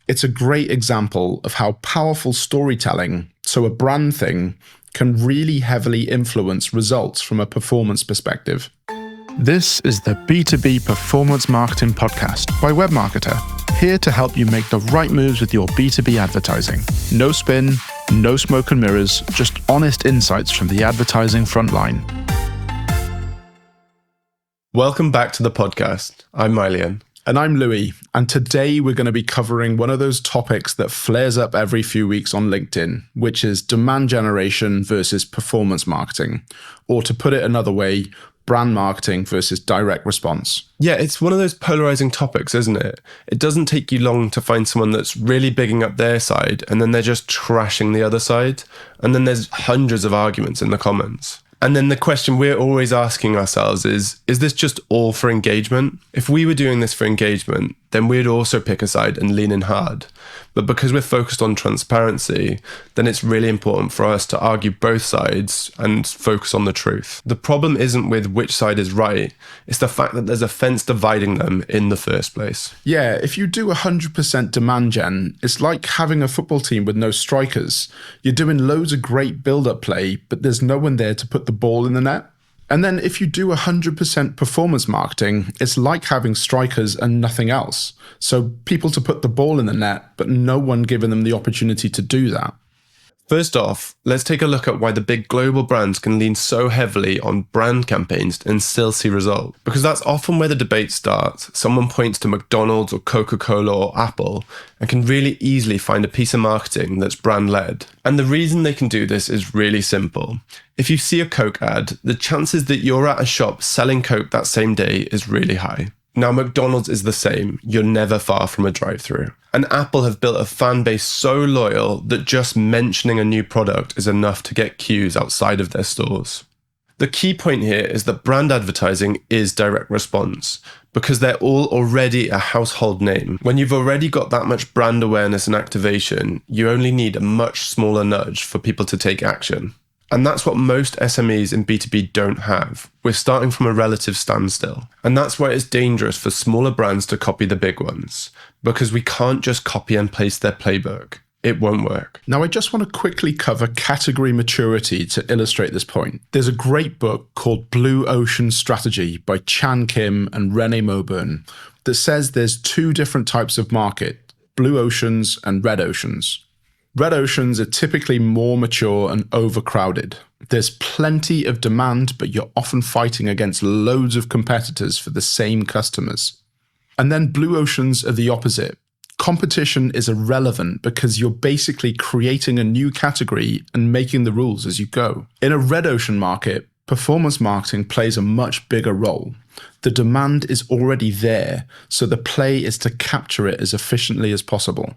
It's a great example of how powerful storytelling, so a brand thing, can really heavily influence results from a performance perspective. This is the B2B Performance Marketing Podcast by Webmarketer, here to help you make the right moves with your B2B advertising. No spin, no smoke and mirrors, just honest insights from the advertising frontline. Welcome back to the podcast. I'm Maelien. And I'm Louis, and today we're going to be covering one of those topics that flares up every few weeks on LinkedIn, which is demand generation versus performance marketing, or to put it another way, brand marketing versus direct response. Yeah, it's one of those polarizing topics, isn't it? It doesn't take you long to find someone that's really bigging up their side, and then they're just trashing the other side, and then there's hundreds of arguments in the comments. And then the question we're always asking ourselves is this just all for engagement? If we were doing this for engagement, then we'd also pick a side and lean in hard. But because we're focused on transparency, then it's really important for us to argue both sides and focus on the truth. The problem isn't with which side is right, it's the fact that there's a fence dividing them in the first place. Yeah, if you do 100% demand gen, it's like having a football team with no strikers. You're doing loads of great build-up play, but there's no one there to put the ball in the net. And then if you do 100% performance marketing, it's like having strikers and nothing else. So people to put the ball in the net, but no one giving them the opportunity to do that. First off, let's take a look at why the big global brands can lean so heavily on brand campaigns and still see results. Because that's often where the debate starts. Someone points to McDonald's or Coca-Cola or Apple and can really easily find a piece of marketing that's brand-led. And the reason they can do this is really simple. If you see a Coke ad, the chances that you're at a shop selling Coke that same day is really high. Now, McDonald's is the same. You're never far from a drive-through. And Apple have built a fan base so loyal that just mentioning a new product is enough to get queues outside of their stores. The key point here is that brand advertising is direct response because they're all already a household name. When you've already got that much brand awareness and activation, you only need a much smaller nudge for people to take action. And that's what most SMEs in B2B don't have. We're starting from a relative standstill. And that's why it's dangerous for smaller brands to copy the big ones, because we can't just copy and paste their playbook. It won't work. Now, I just want to quickly cover category maturity to illustrate this point. There's a great book called Blue Ocean Strategy by Chan Kim and Renee Moburn that says there's two different types of market, blue oceans and red oceans. Red oceans are typically more mature and overcrowded. There's plenty of demand, but you're often fighting against loads of competitors for the same customers. And then blue oceans are the opposite. Competition is irrelevant because you're basically creating a new category and making the rules as you go. In a red ocean market, performance marketing plays a much bigger role. The demand is already there, so the play is to capture it as efficiently as possible.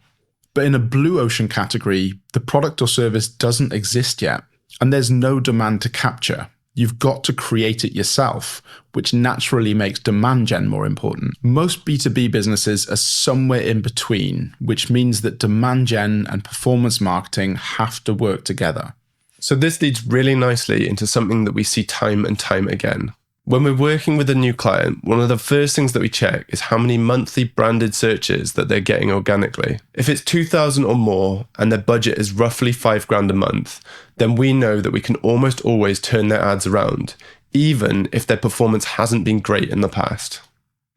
But in a blue ocean category, the product or service doesn't exist yet, and there's no demand to capture. You've got to create it yourself, which naturally makes demand gen more important. Most B2B businesses are somewhere in between, which means that demand gen and performance marketing have to work together. So this leads really nicely into something that we see time and time again. When we're working with a new client, one of the first things that we check is how many monthly branded searches that they're getting organically. If it's 2,000 or more and their budget is roughly $5,000 a month, then we know that we can almost always turn their ads around, even if their performance hasn't been great in the past.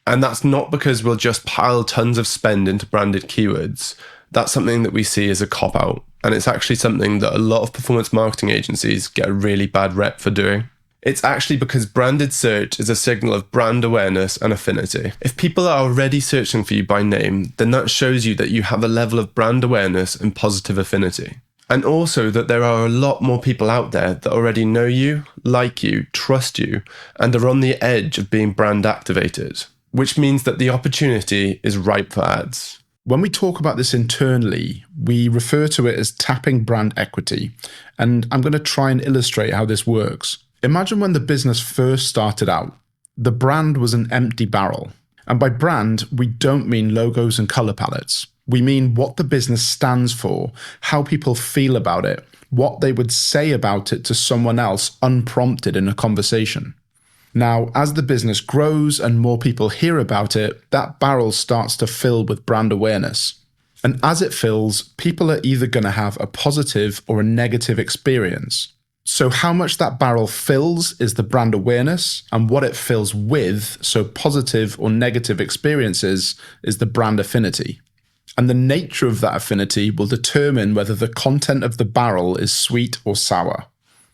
And that's not because we'll just pile tons of spend into branded keywords. That's something that we see as a cop-out. And it's actually something that a lot of performance marketing agencies get a really bad rep for doing. It's actually because branded search is a signal of brand awareness and affinity. If people are already searching for you by name, then that shows you that you have a level of brand awareness and positive affinity. And also that there are a lot more people out there that already know you, like you, trust you, and are on the edge of being brand activated, which means that the opportunity is ripe for ads. When we talk about this internally, we refer to it as tapping brand equity, and I'm going to try and illustrate how this works. Imagine when the business first started out. The brand was an empty barrel. And by brand, we don't mean logos and color palettes. We mean what the business stands for, how people feel about it, what they would say about it to someone else unprompted in a conversation. Now, as the business grows and more people hear about it, that barrel starts to fill with brand awareness. And as it fills, people are either going to have a positive or a negative experience. So how much that barrel fills is the brand awareness, and what it fills with, so positive or negative experiences, is the brand affinity. And the nature of that affinity will determine whether the content of the barrel is sweet or sour.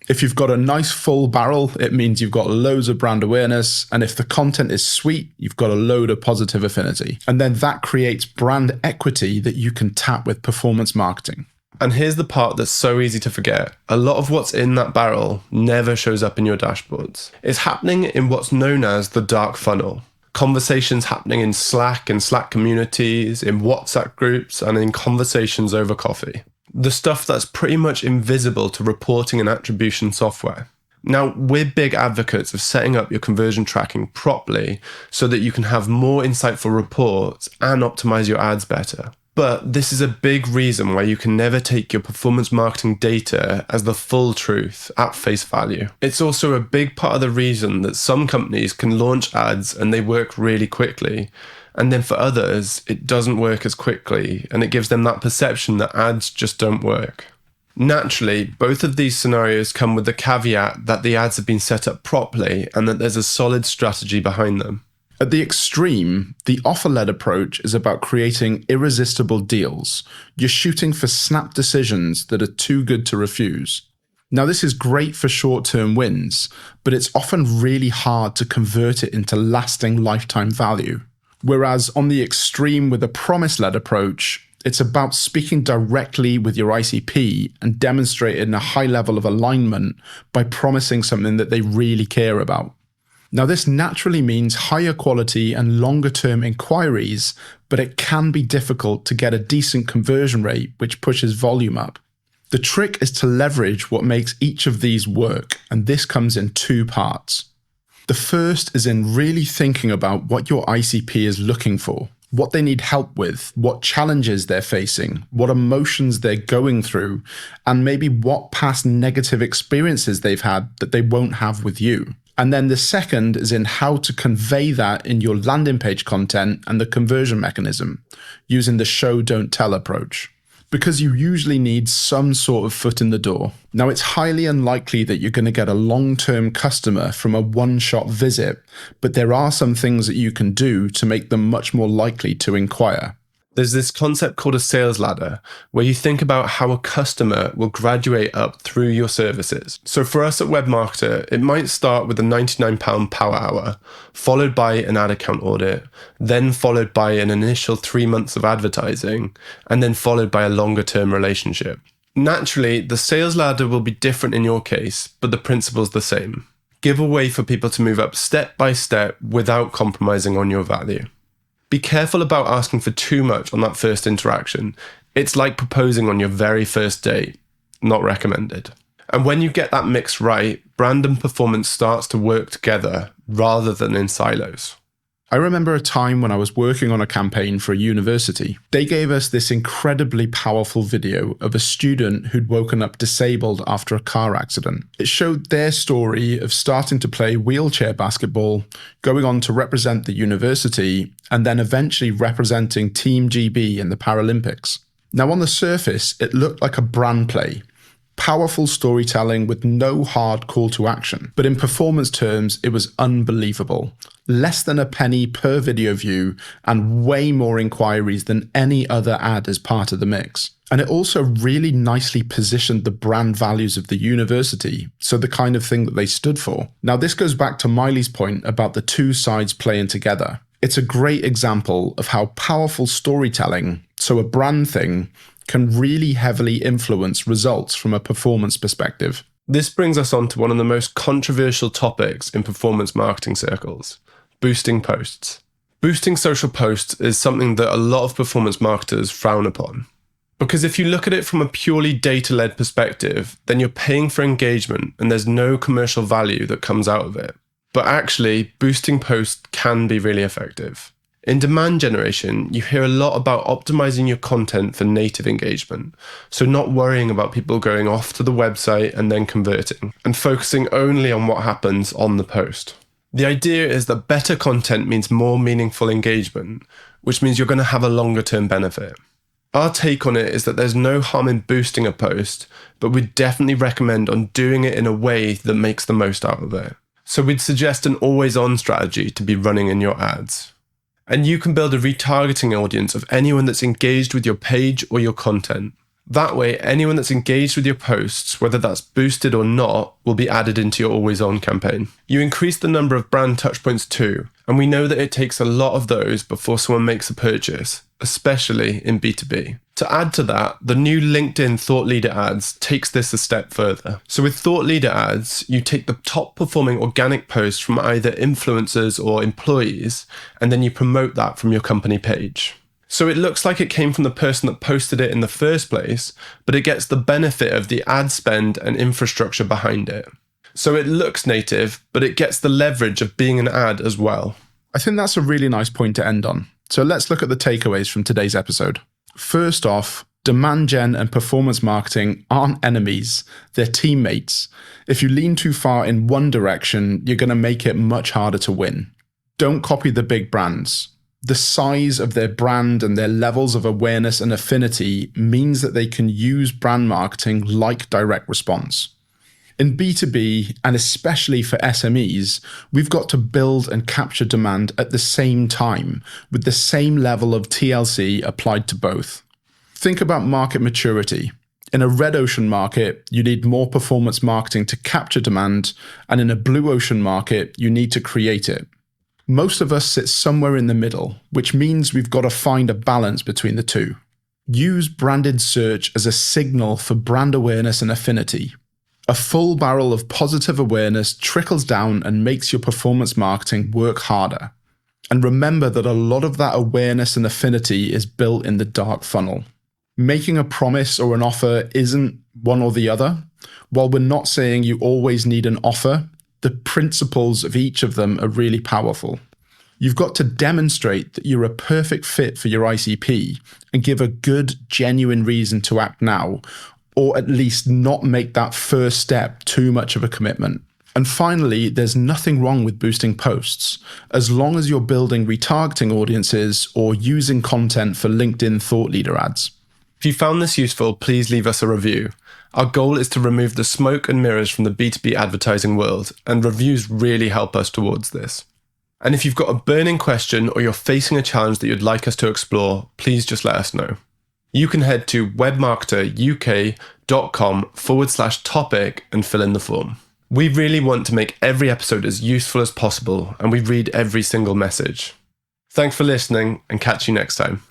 If you've got a nice full barrel, it means you've got loads of brand awareness. And if the content is sweet, you've got a load of positive affinity. And then that creates brand equity that you can tap with performance marketing. And here's the part that's so easy to forget. A lot of what's in that barrel never shows up in your dashboards. It's happening in what's known as the dark funnel. Conversations happening in Slack and Slack communities, in WhatsApp groups, and in conversations over coffee. The stuff that's pretty much invisible to reporting and attribution software. Now, we're big advocates of setting up your conversion tracking properly so that you can have more insightful reports and optimize your ads better. But this is a big reason why you can never take your performance marketing data as the full truth at face value. It's also a big part of the reason that some companies can launch ads and they work really quickly. And then for others, it doesn't work as quickly, and it gives them that perception that ads just don't work. Naturally, both of these scenarios come with the caveat that the ads have been set up properly and that there's a solid strategy behind them. At the extreme, the offer-led approach is about creating irresistible deals. You're shooting for snap decisions that are too good to refuse. Now, this is great for short-term wins, but it's often really hard to convert it into lasting lifetime value. Whereas on the extreme with a promise-led approach, it's about speaking directly with your ICP and demonstrating a high level of alignment by promising something that they really care about. Now, this naturally means higher quality and longer term inquiries, but it can be difficult to get a decent conversion rate, which pushes volume up. The trick is to leverage what makes each of these work, and this comes in two parts. The first is in really thinking about what your ICP is looking for, what they need help with, what challenges they're facing, what emotions they're going through, and maybe what past negative experiences they've had that they won't have with you. And then the second is in how to convey that in your landing page content and the conversion mechanism using the show, don't tell approach. Because you usually need some sort of foot in the door. Now, it's highly unlikely that you're going to get a long-term customer from a one-shot visit, but there are some things that you can do to make them much more likely to inquire. There's this concept called a sales ladder, where you think about how a customer will graduate up through your services. So for us at Webmarketer, it might start with a £99 power hour, followed by an ad account audit, then followed by an initial 3 months of advertising, and then followed by a longer term relationship. Naturally, the sales ladder will be different in your case, but the principle's the same. Give a way for people to move up step by step without compromising on your value. Be careful about asking for too much on that first interaction. It's like proposing on your very first date. Not recommended. And when you get that mix right, brand and performance starts to work together rather than in silos. I remember a time when I was working on a campaign for a university. They gave us this incredibly powerful video of a student who'd woken up disabled after a car accident. It showed their story of starting to play wheelchair basketball, going on to represent the university, and then eventually representing Team GB in the Paralympics. Now, on the surface, it looked like a brand play. Powerful storytelling with no hard call to action. But in performance terms, it was unbelievable. Less than a penny per video view and way more inquiries than any other ad as part of the mix. And it also really nicely positioned the brand values of the university, so the kind of thing that they stood for. Now, this goes back to Maelie's point about the two sides playing together. It's a great example of how powerful storytelling, so a brand thing, can really heavily influence results from a performance perspective. This brings us on to one of the most controversial topics in performance marketing circles, boosting posts. Boosting social posts is something that a lot of performance marketers frown upon. Because if you look at it from a purely data-led perspective, then you're paying for engagement and there's no commercial value that comes out of it. But actually, boosting posts can be really effective. In demand generation, you hear a lot about optimizing your content for native engagement, so not worrying about people going off to the website and then converting, and focusing only on what happens on the post. The idea is that better content means more meaningful engagement, which means you're going to have a longer term benefit. Our take on it is that there's no harm in boosting a post, but we'd definitely recommend on doing it in a way that makes the most out of it. So we'd suggest an always-on strategy to be running in your ads. And you can build a retargeting audience of anyone that's engaged with your page or your content. That way, anyone that's engaged with your posts, whether that's boosted or not, will be added into your always-on campaign. You increase the number of brand touchpoints too, and we know that it takes a lot of those before someone makes a purchase, especially in B2B. To add to that, the new LinkedIn Thought Leader ads takes this a step further. So with Thought Leader ads, you take the top performing organic posts from either influencers or employees, and then you promote that from your company page. So it looks like it came from the person that posted it in the first place, but it gets the benefit of the ad spend and infrastructure behind it. So it looks native, but it gets the leverage of being an ad as well. I think that's a really nice point to end on. So let's look at the takeaways from today's episode. First off, demand gen and performance marketing aren't enemies, they're teammates. If you lean too far in one direction, you're going to make it much harder to win. Don't copy the big brands. The size of their brand and their levels of awareness and affinity means that they can use brand marketing like direct response. In B2B, and especially for SMEs, we've got to build and capture demand at the same time, with the same level of TLC applied to both. Think about market maturity. In a red ocean market, you need more performance marketing to capture demand, and in a blue ocean market, you need to create it. Most of us sit somewhere in the middle, which means we've got to find a balance between the two. Use branded search as a signal for brand awareness and affinity. A full barrel of positive awareness trickles down and makes your performance marketing work harder. And remember that a lot of that awareness and affinity is built in the dark funnel. Making a promise or an offer isn't one or the other. While we're not saying you always need an offer, the principles of each of them are really powerful. You've got to demonstrate that you're a perfect fit for your ICP and give a good, genuine reason to act now, or at least not make that first step too much of a commitment. And finally, there's nothing wrong with boosting posts, as long as you're building retargeting audiences or using content for LinkedIn Thought Leader ads. If you found this useful, please leave us a review. Our goal is to remove the smoke and mirrors from the B2B advertising world, and reviews really help us towards this. And if you've got a burning question or you're facing a challenge that you'd like us to explore, please just let us know. You can head to webmarketeruk.com/topic and fill in the form. We really want to make every episode as useful as possible, and we read every single message. Thanks for listening, and catch you next time.